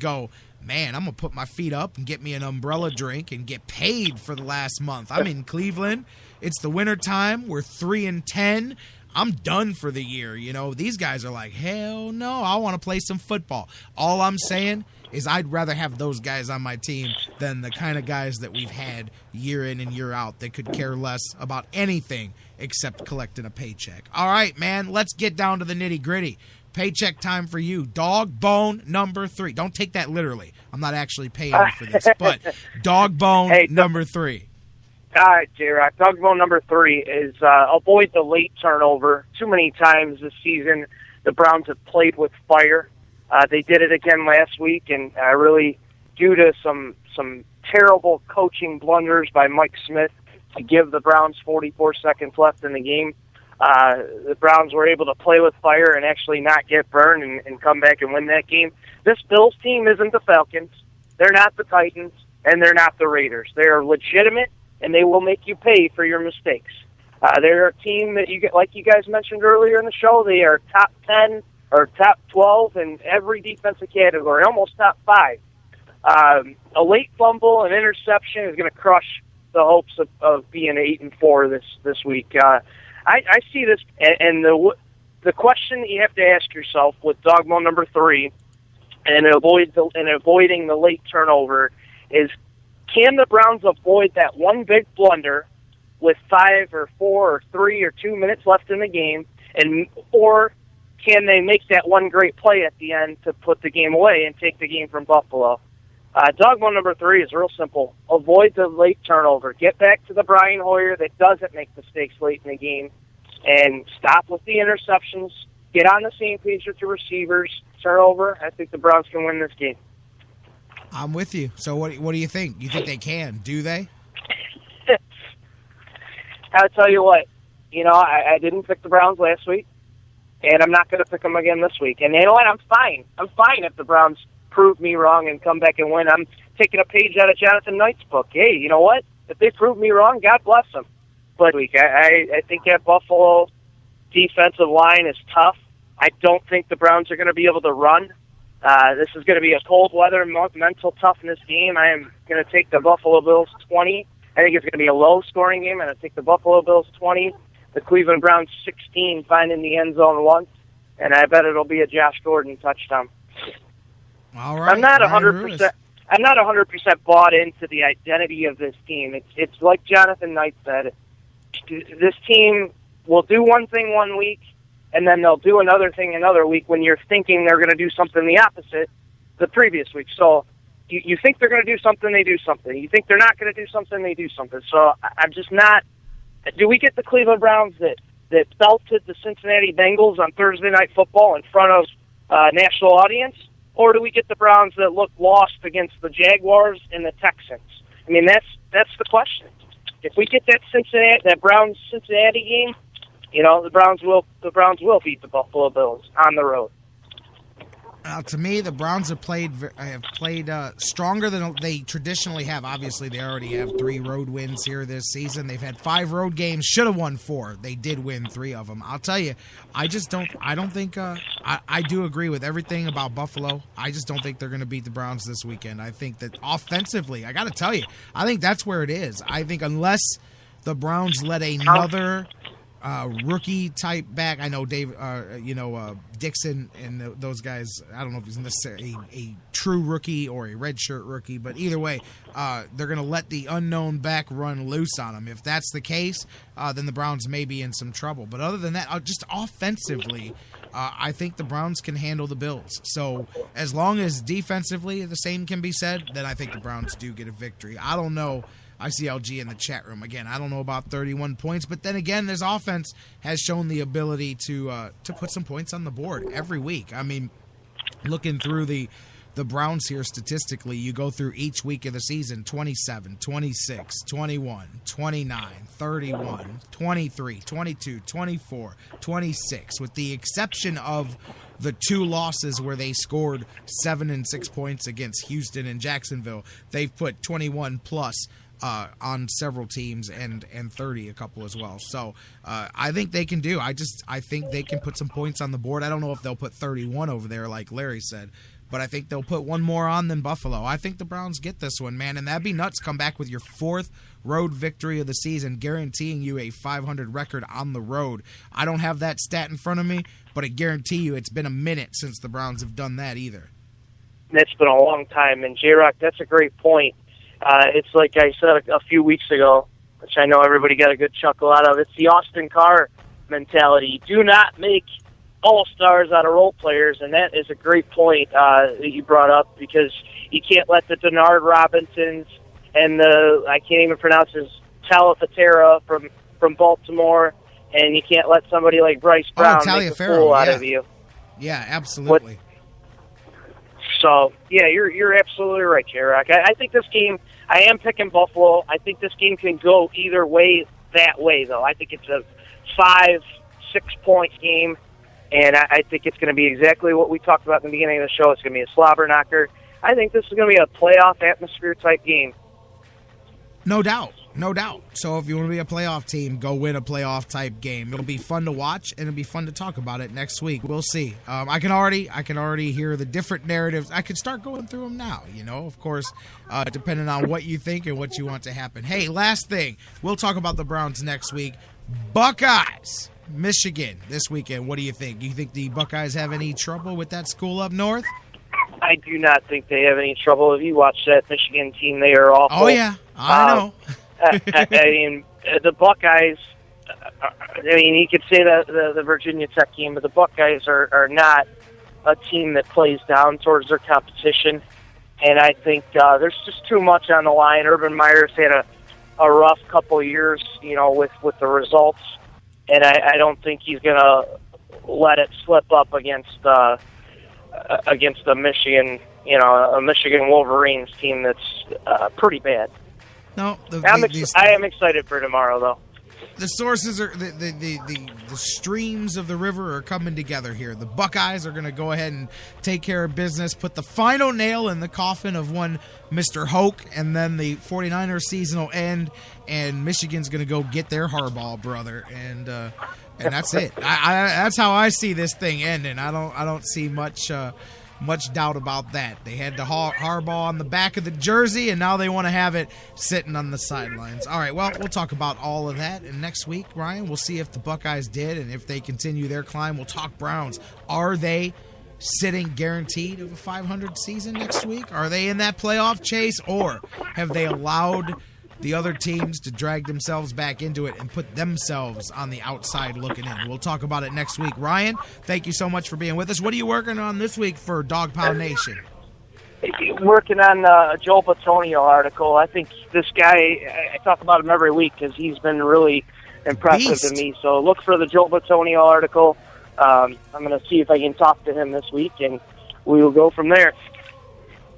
go, man, I'm going to put my feet up and get me an umbrella drink and get paid for the last month. I'm in Cleveland. It's the winter time. We're 3-10. I'm done for the year. These guys are like, hell no, I want to play some football. All I'm saying is I'd rather have those guys on my team than the kind of guys that we've had year in and year out that could care less about anything except collecting a paycheck. All right, man, let's get down to the nitty-gritty. Paycheck time for you. Dawg Bone number 3. Don't take that literally. I'm not actually paying you for this, but Dawg Bone number 3. All right, J-Rock. Dawg Bone number 3 is avoid the late turnover. Too many times this season the Browns have played with fire. They did it again last week, and really due to some terrible coaching blunders by Mike Smith to give the Browns 44 seconds left in the game, the Browns were able to play with fire and actually not get burned and come back and win that game. This Bills team isn't the Falcons. They're not the Titans, and they're not the Raiders. They are legitimate, and they will make you pay for your mistakes. They're a team that, like you guys mentioned earlier in the show, they are top 10 or top 12 in every defensive category, almost top 5. A late fumble, an interception is going to crush the hopes of being 8-4 this week. I see this, and the question that you have to ask yourself with Dawg Bone number 3 and avoiding the late turnover is, can the Browns avoid that one big blunder with 5 or 4 or 3 or 2 minutes left in the game, or can they make that one great play at the end to put the game away and take the game from Buffalo? Dawg Bone number 3 is real simple. Avoid the late turnover. Get back to the Brian Hoyer that doesn't make mistakes late in the game, and stop with the interceptions. Get on the same page with your receivers. Turnover. I think the Browns can win this game. I'm with you. So what do you think? You think they can? Do they? I'll tell you what. I didn't pick the Browns last week, and I'm not going to pick them again this week. And you know what? I'm fine. I'm fine if the Browns prove me wrong and come back and win. I'm taking a page out of Jonathan Knight's book. Hey, you know what? If they prove me wrong, God bless them. But I think that Buffalo defensive line is tough. I don't think the Browns are going to be able to run. This is going to be a cold weather mental toughness game. I am going to take the Buffalo Bills 20. I think it's going to be a low-scoring game. I'm going to take the Buffalo Bills 20, the Cleveland Browns 16, finding the end zone once, and I bet it'll be a Josh Gordon touchdown. All right. I'm not 100%. I'm not 100% bought into the identity of this team. It's like Jonathan Knight said. This team will do one thing one week, and then they'll do another thing another week when you're thinking they're going to do something the opposite the previous week. So you think they're going to do something, they do something. You think they're not going to do something, they do something. So I'm just not. Do we get the Cleveland Browns that belted the Cincinnati Bengals on Thursday Night Football in front of a national audience? Or do we get the Browns that look lost against the Jaguars and the Texans? I mean, that's the question. If we get that Browns Cincinnati game, the Browns will beat the Buffalo Bills on the road. To me, the Browns have played stronger than they traditionally have. Obviously, they already have 3 road wins here this season. They've had 5 road games. Should have won 4. They did win 3 of them. I'll tell you, I don't think. I do agree with everything about Buffalo. I just don't think they're going to beat the Browns this weekend. I think that offensively, I got to tell you, I think that's where it is. I think unless the Browns let another rookie type back. I know Dixon and those guys. I don't know if he's necessarily a true rookie or a redshirt rookie, but either way, they're going to let the unknown back run loose on him. If that's the case, then the Browns may be in some trouble. But other than that, just offensively, I think the Browns can handle the Bills. So as long as defensively the same can be said, then I think the Browns do get a victory. I don't know. I see LG in the chat room. Again, I don't know about 31 points, but then again, this offense has shown the ability to put some points on the board every week. I mean, looking through the Browns here statistically, you go through each week of the season, 27, 26, 21, 29, 31, 23, 22, 24, 26, with the exception of the 2 losses where they scored 7 and 6 points against Houston and Jacksonville. They've put 21 plus on several teams and 30 a couple as well. So I think they can do. I think they can put some points on the board. I don't know if they'll put 31 over there like Larry said, but I think they'll put one more on than Buffalo. I think the Browns get this one, man, and that'd be nuts. Come back with your 4th road victory of the season, guaranteeing you a 500 record on the road. I don't have that stat in front of me, but I guarantee you it's been a minute since the Browns have done that either. That's been a long time, and J-Rock, that's a great point. It's like I said a few weeks ago, which I know everybody got a good chuckle out of. It's the Austin Carr mentality. Do not make all-stars out of role players, and that is a great point that you brought up, because you can't let the Denard Robinsons and I can't even pronounce his Taliaferro from Baltimore, and you can't let somebody like Bryce Brown make a fool out of you. Yeah, absolutely. So, yeah, you're absolutely right, J-Rock. I think this game, I am picking Buffalo. I think this game can go either way that way, though. I think it's a 5-6 point game, and I think it's going to be exactly what we talked about in the beginning of the show. It's going to be a slobber knocker. I think this is going to be a playoff atmosphere type game. No doubt. No doubt. So if you want to be a playoff team, go win a playoff type game. It'll be fun to watch, and it'll be fun to talk about it next week. We'll see. I can already hear the different narratives. I could start going through them now, of course, depending on what you think and what you want to happen. Hey, last thing. We'll talk about the Browns next week. Buckeyes, Michigan this weekend. What do you think? Do you think the Buckeyes have any trouble with that school up north? I do not think they have any trouble. If you watch that Michigan team, they are awful. Oh, yeah. I know. I mean, the Buckeyes, you could say that the Virginia Tech game, but the Buckeyes are not a team that plays down towards their competition. And I think there's just too much on the line. Urban Meyer's had a rough couple of years, with the results. And I don't think he's going to let it slip up against the Michigan, a Michigan Wolverines team that's pretty bad. No, I am excited for tomorrow, though. The sources are the streams of the river are coming together here. The Buckeyes are going to go ahead and take care of business, put the final nail in the coffin of one Mr. Hoke, and then the 49ers season will end, and Michigan's going to go get their Harbaugh brother, and that's it. That's how I see this thing ending. I don't see much doubt about that. They had the Harbaugh on the back of the jersey, and now they want to have it sitting on the sidelines. All right, well, we'll talk about all of that. And next week, Ryan, we'll see if the Buckeyes did, and if they continue their climb, we'll talk Browns. Are they sitting guaranteed of a 500 season next week? Are they in that playoff chase, or have they allowed the other teams to drag themselves back into it and put themselves on the outside looking in? We'll talk about it next week. Ryan, thank you so much for being with us. What are you working on this week for Dog Pound Nation? Working on a Joel Bitonio article. I think this guy, I talk about him every week because he's been really impressive to me. So look for the Joel Bitonio article. I'm going to see if I can talk to him this week, and we will go from there.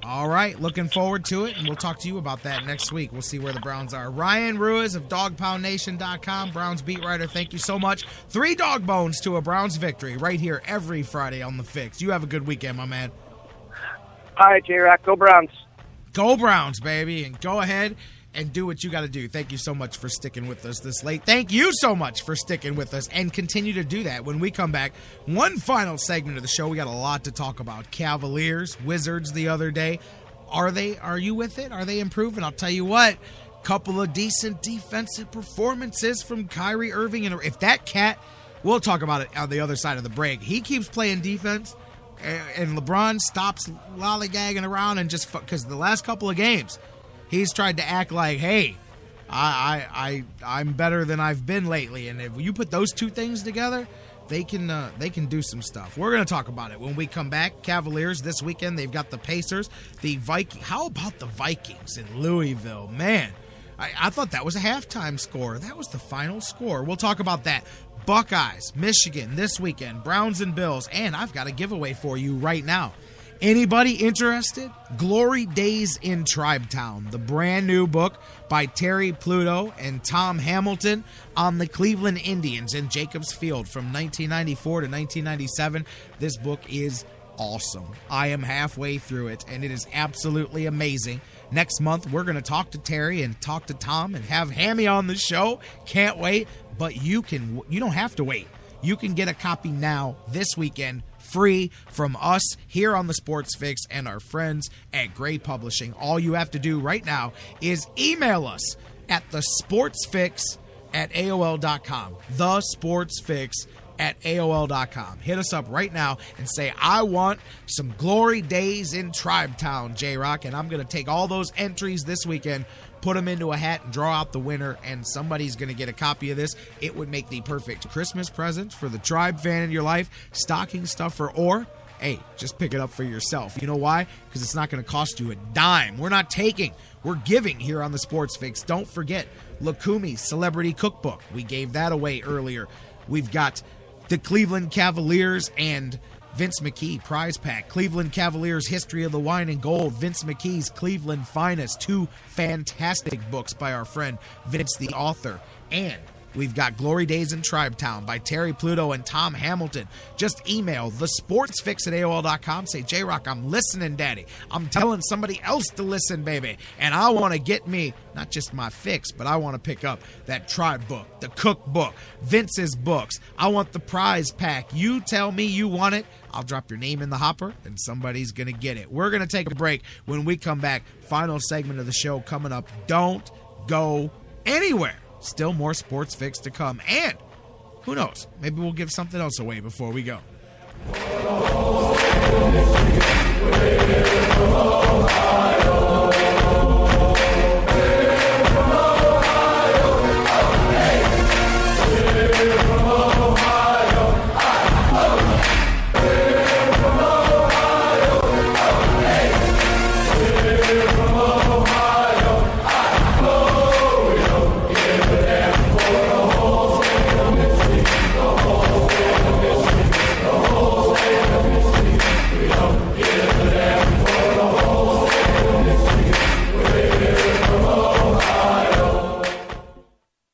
All right, looking forward to it, and we'll talk to you about that next week. We'll see where the Browns are. Ryan Ruiz of DogPoundNation.com, Browns beat writer, thank you so much. 3 Dawg Bones to a Browns victory right here every Friday on The Fix. You have a good weekend, my man. All right, J-Rock, go Browns. Go Browns, baby, and go ahead and do what you got to do. Thank you so much for sticking with us this late. Thank you so much for sticking with us, and continue to do that. When we come back, one final segment of the show. We got a lot to talk about. Cavaliers, Wizards the other day. Are you with it? Are they improving? I'll tell you what, couple of decent defensive performances from Kyrie Irving. And if that cat, we'll talk about it on the other side of the break. He keeps playing defense, and LeBron stops lollygagging around, and just because the last couple of games, he's tried to act like, hey, I'm better than I've been lately. And if you put those two things together, they can do some stuff. We're going to talk about it when we come back. Cavaliers this weekend, they've got the Pacers, the Vikings. How about the Vikings in Louisville? Man, I thought that was a halftime score. That was the final score. We'll talk about that. Buckeyes, Michigan this weekend, Browns and Bills, and I've got a giveaway for you right now. Anybody interested? Glory Days in Tribetown, the brand new book by Terry Pluto and Tom Hamilton on the Cleveland Indians in Jacobs Field from 1994 to 1997. This book is awesome. I am halfway through it, and it is absolutely amazing. Next month, we're going to talk to Terry and talk to Tom and have Hammy on the show. Can't wait, but you don't have to wait. You can get a copy now this weekend free from us here on the Sports Fix and our friends at Gray Publishing. All you have to do right now is email us at thesportsfix@aol.com. thesportsfix@aol.com. Hit us up right now and say, I want some glory days in Tribe Town, J-Rock, and I'm going to take all those entries this weekend, put them into a hat, and draw out the winner, and somebody's going to get a copy of this. It would make the perfect Christmas present for the Tribe fan in your life, stocking stuffer, or, hey, just pick it up for yourself. You know why? Because it's not going to cost you a dime. We're not taking, we're giving here on the Sports Fix. Don't forget, Lukumi's Celebrity Cookbook. We gave that away earlier. We've got the Cleveland Cavaliers and Vince McKee prize pack. Cleveland Cavaliers History of the Wine and Gold. Vince McKee's Cleveland Finest. 2 fantastic books by our friend Vince the author. And we've got Glory Days in Tribe Town by Terry Pluto and Tom Hamilton. Just email thesportsfix@aol.com. Say, J-Rock, I'm listening, Daddy. I'm telling somebody else to listen, baby. And I want to get me, not just my fix, but I want to pick up that Tribe book, the cookbook, Vince's books. I want the prize pack. You tell me you want it, I'll drop your name in the hopper, and somebody's going to get it. We're going to take a break. When we come back, final segment of the show coming up. Don't go anywhere. Still more Sports Fix to come. And who knows? Maybe we'll give something else away before we go.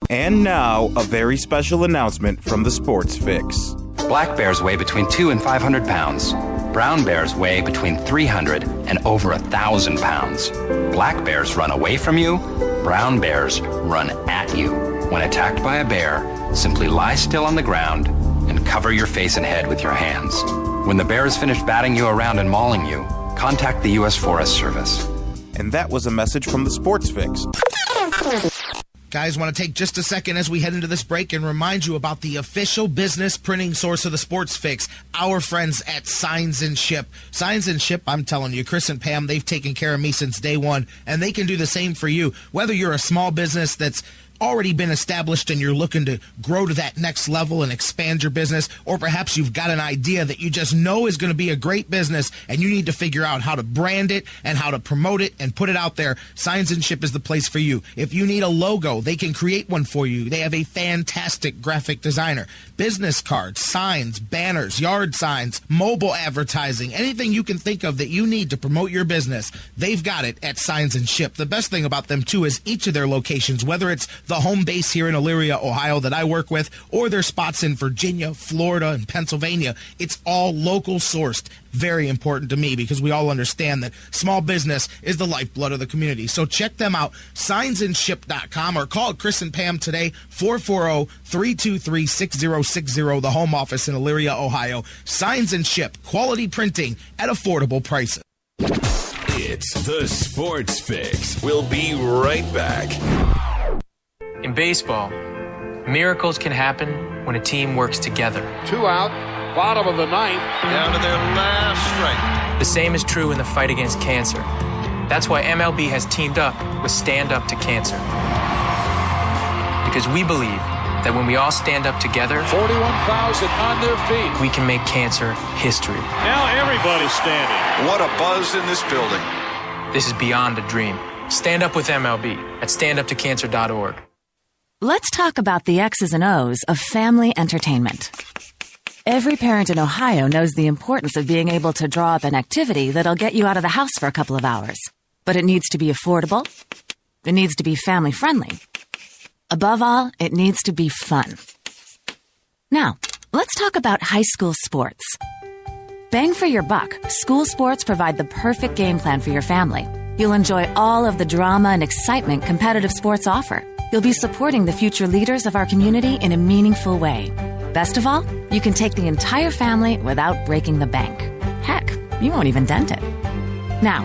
And now, a very special announcement from the Sports Fix. Black bears weigh between 200 and 500 pounds. Brown bears weigh between 300 and over 1,000 pounds. Black bears run away from you. Brown bears run at you. When attacked by a bear, simply lie still on the ground and cover your face and head with your hands. When the bear is finished batting you around and mauling you, contact the U.S. Forest Service. And that was a message from the Sports Fix. Guys, want to take just a second as we head into this break and remind you about the official business printing source of the Sports Fix, our friends at Signs and Ship. Signs and Ship, I'm telling you, Chris and Pam, they've taken care of me since day one, and they can do the same for you. Whether you're a small business that's already been established and you're looking to grow to that next level and expand your business, or perhaps you've got an idea that you just know is going to be a great business and you need to figure out how to brand it and how to promote it and put it out there, Signs and Ship is the place for you. If you need a logo, they can create one for you. They have a fantastic graphic designer. Business cards, signs, banners, yard signs, mobile advertising, anything you can think of that you need to promote your business, they've got it at Signs and Ship. The best thing about them, too, is each of their locations, whether it's the home base here in Elyria, Ohio that I work with, or their spots in Virginia, Florida, and Pennsylvania, it's all local sourced. Very important to me because we all understand that small business is the lifeblood of the community. So check them out, signsandship.com, or call Chris and Pam today, 440-323-6060, the home office in Elyria, Ohio. Signs and Ship, quality printing at affordable prices. It's the Sports Fix. We'll be right back. In baseball, miracles can happen when a team works together. 2 out, bottom of the ninth. Down to their last strike. The same is true in the fight against cancer. That's why MLB has teamed up with Stand Up to Cancer. Because we believe that when we all stand up together, 41,000 on their feet. we can make cancer history. Now everybody's standing. What a buzz in this building. This is beyond a dream. Stand up with MLB at standuptocancer.org. Let's talk about the X's and O's of family entertainment. Every parent in Ohio knows the importance of being able to draw up an activity that'll get you out of the house for a couple of hours. But it needs to be affordable. It needs to be family-friendly. Above all, it needs to be fun. Now, let's talk about high school sports. Bang for your buck, school sports provide the perfect game plan for your family. You'll enjoy all of the drama and excitement competitive sports offer. You'll be supporting the future leaders of our community in a meaningful way. Best of all, you can take the entire family without breaking the bank. Heck, you won't even dent it. Now,